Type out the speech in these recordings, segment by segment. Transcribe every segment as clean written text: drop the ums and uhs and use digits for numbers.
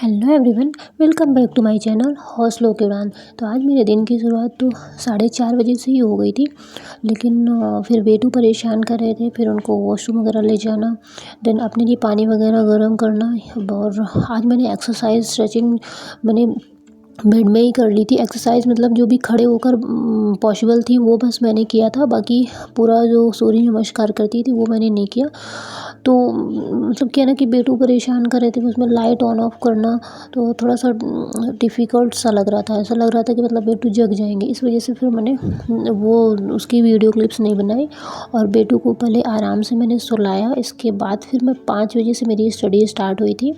Hello everyone, welcome back to my channel हौसलों की उड़ान। तो आज मेरे दिन की शुरुआत तो 4:30 बजे से ही हो गई थी। लेकिन फिर बेटू परेशान कर रहे थे, फिर उनको वॉशरूम वगैरह ले जाना, देन अपने लिए पानी वगैरह गर्म करना। और आज मैंने एक्सरसाइज स्ट्रेचिंग मैंने बेड में ही कर ली थी। एक्सरसाइज मतलब जो भी खड़े होकर पॉसिबल थी वो बस मैंने किया था। बाकी पूरा जो सूर्य नमस्कार करती थी वो मैंने नहीं किया। तो मतलब क्या ना कि बेटू परेशान कर रहे थे, उसमें लाइट ऑन ऑफ करना तो थोड़ा सा डिफ़िकल्ट सा लग रहा था। ऐसा लग रहा था कि मतलब बेटू जग जाएंगे। इस वजह से फिर मैंने वो उसकी वीडियो क्लिप्स नहीं बनाई और बेटू को पहले आराम से मैंने सुलाया। इसके बाद फिर मैं 5 बजे से मेरी स्टडी स्टार्ट हुई थी,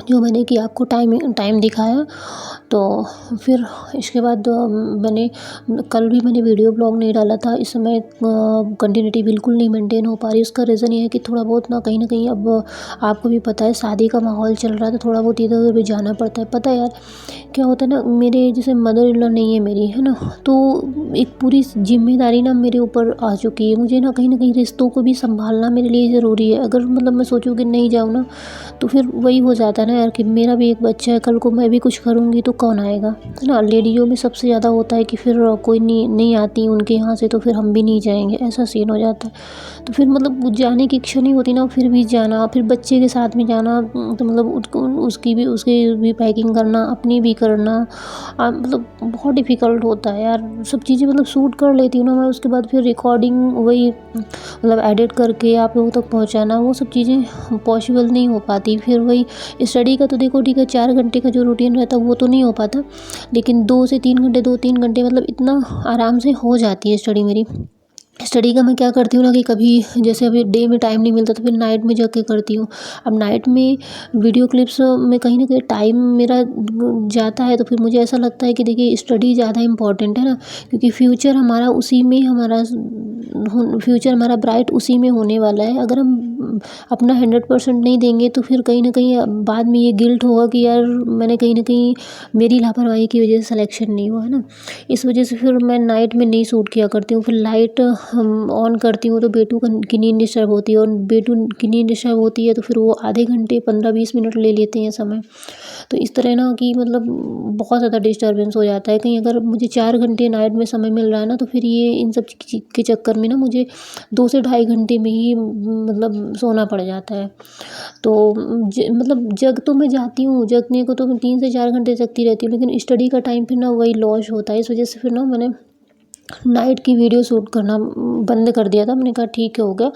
जो मैंने कि आपको टाइम दिखाया। तो फिर इसके बाद मैंने कल भी मैंने वीडियो ब्लॉग नहीं डाला था। इस समय कंटिन्यूटी बिल्कुल नहीं मेंटेन हो पा रही। उसका रीज़न ये है कि थोड़ा बहुत ना कहीं न कहीं अब आपको भी पता है शादी का माहौल चल रहा है, तो थोड़ा बहुत इधर-उधर भी जाना पड़ता है। पता है यार, क्या होता है ना, मेरे जैसे मदर इन लॉ नहीं है मेरी, है ना? तो एक पूरी ज़िम्मेदारी ना मेरे ऊपर आ चुकी है। मुझे ना कहीं रिश्तों को भी सँभालना मेरे लिए ज़रूरी है। अगर मतलब मैं सोचूँ कि नहीं जाऊँ ना, तो फिर वही हो जाता है ना यार कि मेरा भी एक बच्चा है, कल को मैं भी कुछ करूँगी तो कौन आएगा, है ना? लेडीज़ों में सबसे ज़्यादा होता है कि फिर कोई नहीं आती उनके यहाँ से तो फिर हम भी नहीं जाएँगे, ऐसा सीन हो जाता है। तो फिर मतलब जाने की इच्छा नहीं होती ना, फिर भी जाना, फिर बच्चे के साथ में जाना, तो मतलब उसकी भी पैकिंग करना, अपनी भी करना, मतलब बहुत डिफ़िकल्ट होता है यार। सब चीज़ें मतलब शूट कर लेती हूँ ना मैं, उसके बाद फिर रिकॉर्डिंग वही मतलब एडिट करके आप लोगों तक पहुँचाना, वो सब चीज़ें पॉसिबल नहीं हो पाती। फिर वही स्टडी का तो देखो ठीक है, 4 घंटे का जो रूटीन रहता है वो तो नहीं हो पाता, लेकिन 2 से 3 घंटे 2-3 घंटे मतलब इतना आराम से हो जाती है स्टडी मेरी। स्टडी का मैं क्या करती हूँ ना कि कभी जैसे अभी डे में टाइम नहीं मिलता तो फिर नाइट में जग के करती हूँ। अब नाइट में वीडियो क्लिप्स में कहीं न कहीं टाइम मेरा जाता है, तो फिर मुझे ऐसा लगता है कि देखिए स्टडी ज़्यादा इम्पोर्टेंट है ना, क्योंकि फ्यूचर हमारा ब्राइट उसी में होने वाला है। अगर हम अपना 100% नहीं देंगे तो फिर कहीं न कहीं बाद में ये गिल्ट होगा कि यार मैंने कहीं न कहीं मेरी लापरवाही की वजह से सिलेक्शन नहीं हुआ, है ना? इस वजह से फिर मैं नाइट में नहीं शूट किया करती हूँ। फिर लाइट ऑन करती हूँ तो बेटू की नींद डिस्टर्ब होती है, और बेटू की नींद डिस्टर्ब होती है तो फिर वो आधे घंटे 15-20 मिनट ले लेते हैं समय। तो इस तरह ना कि मतलब बहुत ज़्यादा डिस्टर्बेंस हो जाता है। कहीं अगर मुझे 4 घंटे नाइट में समय मिल रहा है ना, तो फिर ये इन सब के चक्कर में ना मुझे 2 से ढाई घंटे में ही मतलब सोना पड़ जाता है। तो मतलब जग तो मैं जाती हूँ, जगने को तो मैं 3 से 4 घंटे जगती रहती हूँ, लेकिन स्टडी का टाइम फिर ना वही लॉस होता है। इस वजह से फिर ना मैंने नाइट की वीडियो शूट करना बंद कर दिया था। मैंने कहा ठीक है, हो गया,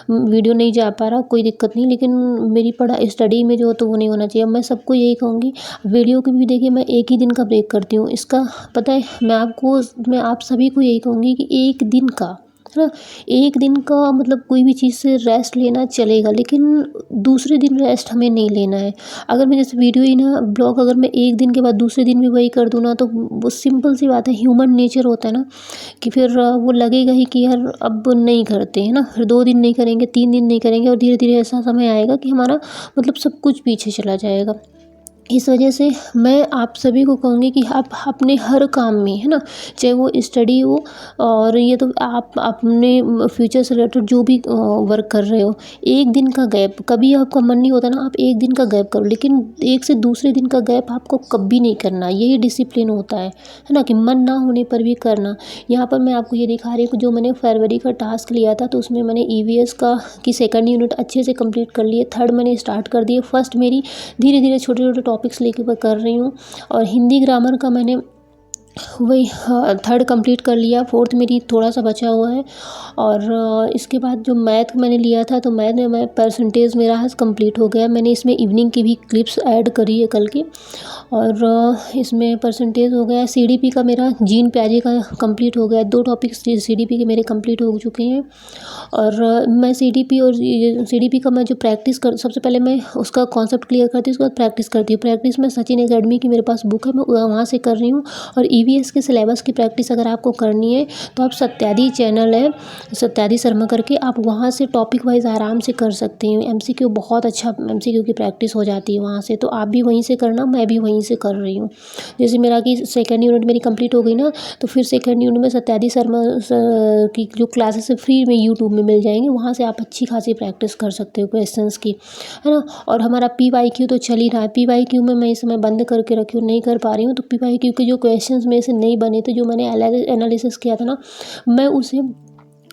वीडियो नहीं जा पा रहा कोई दिक्कत नहीं, लेकिन मेरी स्टडी में जो हो तो वो नहीं होना चाहिए। अब मैं सबको यही कहूँगी, वीडियो की भी देखिए मैं एक ही दिन का ब्रेक करती हूँ। इसका पता है, मैं आप सभी को यही कहूँगी कि एक दिन का, है ना, एक दिन का मतलब कोई भी चीज़ से रेस्ट लेना चलेगा, लेकिन दूसरे दिन रेस्ट हमें नहीं लेना है। अगर मैं जैसे वीडियो ही ना ब्लॉग अगर मैं एक दिन के बाद दूसरे दिन भी वही कर दूँ ना, तो वो सिंपल सी बात है, ह्यूमन नेचर होता है ना कि फिर वो लगेगा ही कि यार अब नहीं करते, है ना? फिर 2 दिन नहीं करेंगे, 3 दिन नहीं करेंगे, और धीरे-धीरे ऐसा समय आएगा कि हमारा मतलब सब कुछ पीछे चला जाएगा। इस वजह से मैं आप सभी को कहूँगी कि आप अपने हर काम में, है ना, चाहे वो स्टडी हो, और ये तो आप अपने फ्यूचर से रिलेटेड जो भी वर्क कर रहे हो, एक दिन का गैप, कभी आपका मन नहीं होता ना, आप एक दिन का गैप करो, लेकिन एक से दूसरे दिन का गैप आपको कभी नहीं करना। यही डिसिप्लिन होता है ना, कि मन ना होने पर भी करना। यहाँ पर मैं आपको ये दिखा रही हूँ कि जो मैंने फरवरी का टास्क लिया था, तो उसमें मैंने ईवीएस की सेकंड यूनिट अच्छे से कंप्लीट कर लिए, थर्ड मैंने स्टार्ट कर दिए, फर्स्ट मेरी धीरे-धीरे छोटे-छोटे टॉपिक्स लेके मैं कर रही हूँ, और हिंदी ग्रामर का मैंने वही थर्ड कंप्लीट कर लिया, फोर्थ मेरी थोड़ा सा बचा हुआ है। और इसके बाद जो मैथ मैंने लिया था, तो मैथ में मैं परसेंटेज मेरा आज कंप्लीट हो गया। मैंने इसमें इवनिंग की भी क्लिप्स ऐड करी है कल की, और इसमें परसेंटेज हो गया। सीडीपी का मेरा जीन प्याजे का कंप्लीट हो गया, 2 टॉपिक्स सीडीपी के मेरे कंप्लीट हो चुके हैं। और मैं सीडीपी का मैं जो प्रैक्टिस कर, सबसे पहले मैं उसका कॉन्सेप्ट क्लियर करती हूँ, उसके बाद प्रैक्टिस करती हूँ। प्रैक्टिस में सचिन एकेडमी की मेरे पास बुक है, मैं वहाँ से कर रही हूँ। और ईवीएस के सिलेबस की प्रैक्टिस अगर आपको करनी है तो आप सत्यादि चैनल है, सत्यादि शर्मा करके, आप वहाँ से टॉपिक वाइज आराम से कर सकते हैं। एमसीक्यू बहुत अच्छा, एमसीक्यू की प्रैक्टिस हो जाती है वहाँ से। तो आप भी वहीं से करना, मैं भी वहीं से कर रही हूँ। जैसे मेरा कि सेकेंड यूनिट मेरी कंप्लीट हो गई ना, तो फिर सेकेंड यूनिट में सत्यादि शर्मा की जो क्लासेस है फ्री में यूट्यूब में मिल जाएंगी, वहाँ से आप अच्छी खासी प्रैक्टिस कर सकते हो क्वेश्चंस की, है ना। और हमारा पीवाईक्यू तो चल ही रहा है। पीवाईक्यू में मैं इस समय बंद करके रखी हूँ, नहीं कर पा रही हूँ। तो पीवाईक्यू के जो क्वेश्चंस में से नहीं बने थे, जो मैंने एनालिसिस किया था ना, मैं उसे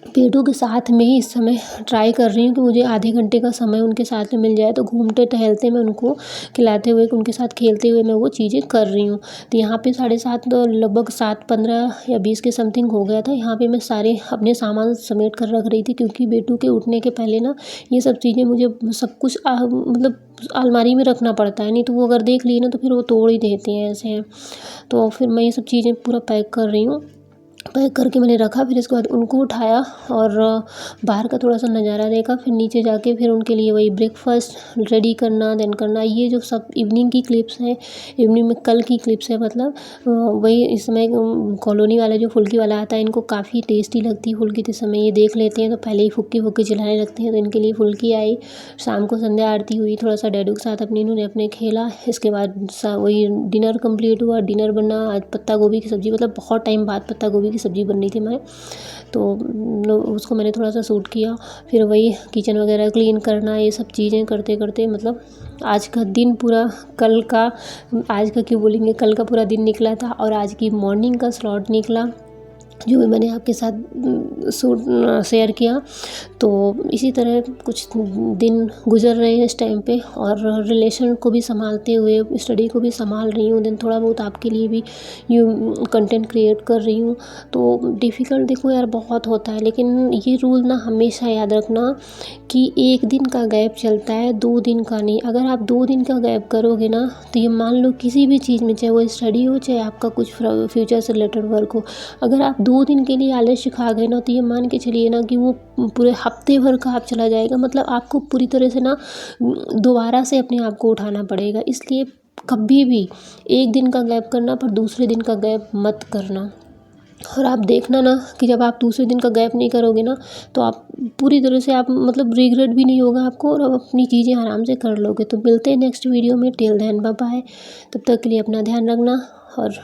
पेटों के साथ में ही इस समय ट्राई कर रही हूँ कि मुझे आधे घंटे का समय उनके साथ में मिल जाए, तो घूमते टहलते मैं उनको खिलाते हुए, उनके साथ खेलते हुए मैं वो चीज़ें कर रही हूँ। तो यहाँ पे 7:30 लगभग 7:15 या 20 के समथिंग हो गया था। यहाँ पे मैं सारे अपने सामान समेट कर रख रही थी, क्योंकि बेटू के उठने के पहले ना ये सब चीज़ें मुझे सब कुछ मतलब अलमारी में रखना पड़ता है, नहीं तो वो अगर देख लिए ना तो फिर वो तोड़ ही देते हैं ऐसे। तो फिर मैं ये सब चीज़ें पूरा पैक कर रही हूँ। पैक करके मैंने रखा, फिर इसके बाद उनको उठाया और बाहर का थोड़ा सा नज़ारा देखा, फिर नीचे जाके फिर उनके लिए वही ब्रेकफास्ट रेडी करना, देन करना। ये जो सब इवनिंग की क्लिप्स हैं, इवनिंग में कल की क्लिप्स है, मतलब वही इस समय कॉलोनी वाला जो फुल्की वाला आता है, इनको काफ़ी टेस्टी लगती है फुल्की। तो इस समय ये देख लेते हैं तो पहले ही फुक्की फुक्की चिल्लाने लगती हैं, तो इनके लिए फुल्की आई। शाम को संध्या आरती हुई, थोड़ा सा डैडू के साथ अपनी इन्होंने अपने खेला। इसके बाद वही डिनर कंप्लीट हुआ। डिनर बना आज पत्ता गोभी की सब्ज़ी, मतलब बहुत टाइम बाद पत्ता गोभी की सब्ज़ी बन रही थी मैं, तो उसको मैंने थोड़ा सा शूट किया। फिर वही किचन वगैरह क्लीन करना, ये सब चीज़ें करते करते मतलब आज का दिन पूरा, कल का, आज का क्यों बोलेंगे, कल का पूरा दिन निकला था। और आज की मॉर्निंग का स्लॉट निकला, जो भी मैंने आपके साथ शूट शेयर किया। तो इसी तरह कुछ दिन गुजर रहे हैं इस टाइम पे, और रिलेशन को भी संभालते हुए स्टडी को भी संभाल रही हूँ। देन थोड़ा बहुत आपके लिए भी यूँ कंटेंट क्रिएट कर रही हूँ। तो डिफ़िकल्ट देखो यार बहुत होता है, लेकिन ये रूल ना हमेशा याद रखना कि 1 दिन का गैप चलता है, 2 दिन का नहीं। अगर आप 2 दिन का गैप करोगे ना, तो ये मान लो किसी भी चीज़ में, चाहे वो स्टडी हो, चाहे आपका कुछ फ्यूचर से रिलेटेड वर्क हो, अगर आप 2 दिन के लिए आलस्य खा गए ना, तो ये मान के चलिए ना कि वो पूरे हफ्ते भर का आप चला जाएगा। मतलब आपको पूरी तरह से ना दोबारा से अपने आप को उठाना पड़ेगा। इसलिए कभी भी 1 दिन का गैप करना, पर दूसरे दिन का गैप मत करना। और आप देखना ना कि जब आप दूसरे दिन का गैप नहीं करोगे ना, तो आप पूरी तरह से, आप मतलब रिग्रेट भी नहीं होगा आपको, और आप अपनी चीज़ें आराम से कर लोगे। तो मिलते हैं नेक्स्ट वीडियो में। Till then bye bye. तब तक के लिए अपना ध्यान रखना और